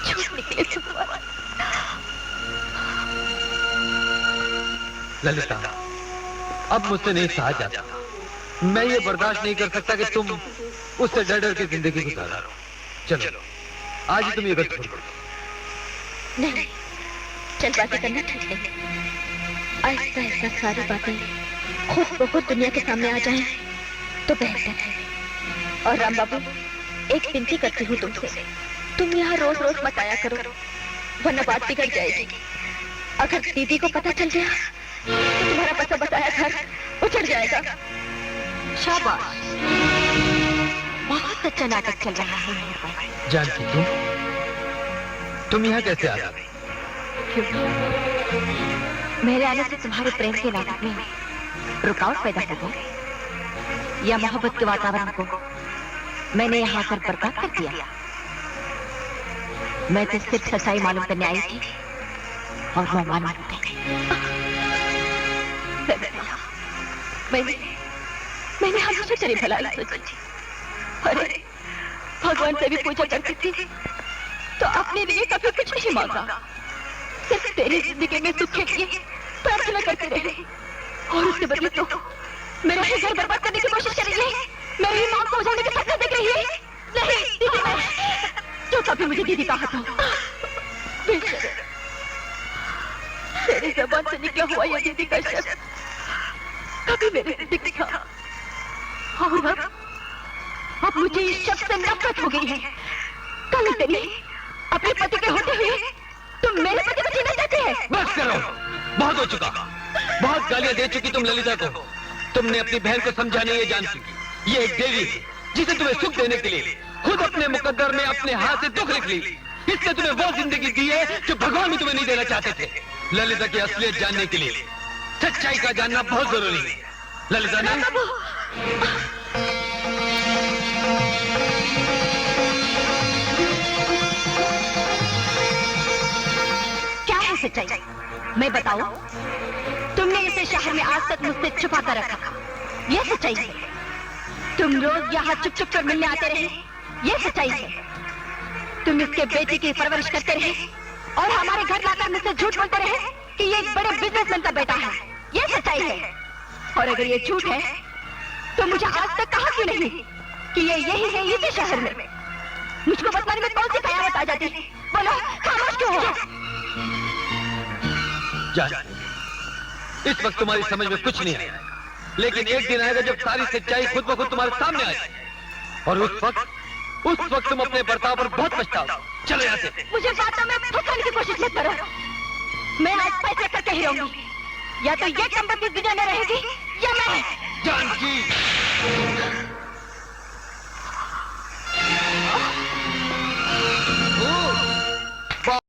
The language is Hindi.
झूठ निकले सब बात। ललिता, अब मुझसे नहीं सहा जाता। मैं ये बर्दाश्त नहीं कर सकता कि तुम उससे डर डर के जिंदगी गुजारो। चलो, आज ही तुम ये गलत छोड़ दो। नहीं, जल्दबाजी करना ठीक नहीं। ऐसा ऐसा सारी बातें खुद बहुत दुनिया के सामने आ जाएं तो बेहतर है। और राम बाबू, एक विनती करती हूँ तुमसे, तुम यहाँ रोज रोज मत आया करो, वरना बात बिगड़ जाएगी। अगर दीदी को पता चल गया तो तुम्हारा बसा बताया घर उजड़ जाएगा। शाबाश, बहुत अच्छा नाटक चल रहा है। जानकी, तुम यहाँ कैसे आ गई? क्यों? मेरे आने से तुम्हारे प्रेम के नाटक में रुकावट पैदा हो गई, या मोहब्बत के वातावरण को मैंने यहाँ आकर बर्बाद कर दिया? मैं तो सिर्फ सच्चाई मालूम करने आई थी और मैं मालूम हो गई। मैंने हमेशा तेरी भलाई सोची। अरे भगवान से भी पूजा करती थी तो अपने लिए कभी कुछ नहीं मांगा, सिर्फ तेरी जिंदगी में सुख के लिए प्रार्थना करती रही। और उसके बदले तो मेरा ही घर बर्बाद करने की कोशिश कर रही है, मेरी मां को उजाड़ने के सपने देख रही है। नहीं दीदी, मैं जो कभी मुझे दीदी कहा था, तेरी ज़बान से निकला हुआ ये दीदी का शब्द कभी मेरे दिल था। और अब मुझे इस शब्द से नफरत हो गई है। कल तेरी अपने पति के होते हुए तुम मेरे पति को जीना चाहते हैं? बस करो, बहुत हो चुका। बहुत गालियां दे चुकी तुम ललिता को। तुमने अपनी बहन को समझा नहीं, ये जान चुकी। ये एक देवी है जिसे तुम्हें सुख देने के लिए खुद अपने मुकद्दर में अपने हाथ से दुख लिख ली। इसने तुम्हें वो जिंदगी दी है जो भगवान भी तुम्हें नहीं देना चाहते थे। ललिता की असलियत जानने के लिए सच्चाई का जानना बहुत जरूरी है। ललिता ने क्या है सच्चाई? मैं बताऊं? तुमने इसे शहर में आज तक मुझसे छुपा कर रखा, यह सच्चाई है। तुम रोज यहाँ चुप चुप कर मिलने आते रहे, यह सच्चाई है। तुम इसके बेटे की परवरिश करते रहे और हमारे घर लाकर मुझसे झूठ बोलते रहे कि ये एक बड़े बिजनेसमैन का बेटा है, यह सच्चाई है। और अगर ये झूठ है तो मुझे आज तक कहा क्यों नहीं कि ये यही है इसी शहर में? मुझको बताने में कौन सी कयामत आ जाती? बोलो, खामोश क्यों हो? इस वक्त तुम्हारी समझ में कुछ नहीं आएगा, लेकिन एक दिन आएगा जब सारी सच्चाई खुद ब खुद तुम्हारे सामने आ जाएगी। और उस वक्त तुम अपने बर्ताव पर बहुत पछताओगे। चलो यहाँ से। मुझे बातों में फंसाने की कोशिश मत करो। मैं आज फैसला करके ही रहूंगी, या तो ये संपत्ति दुनिया में रहेगी या मैं। जानकी,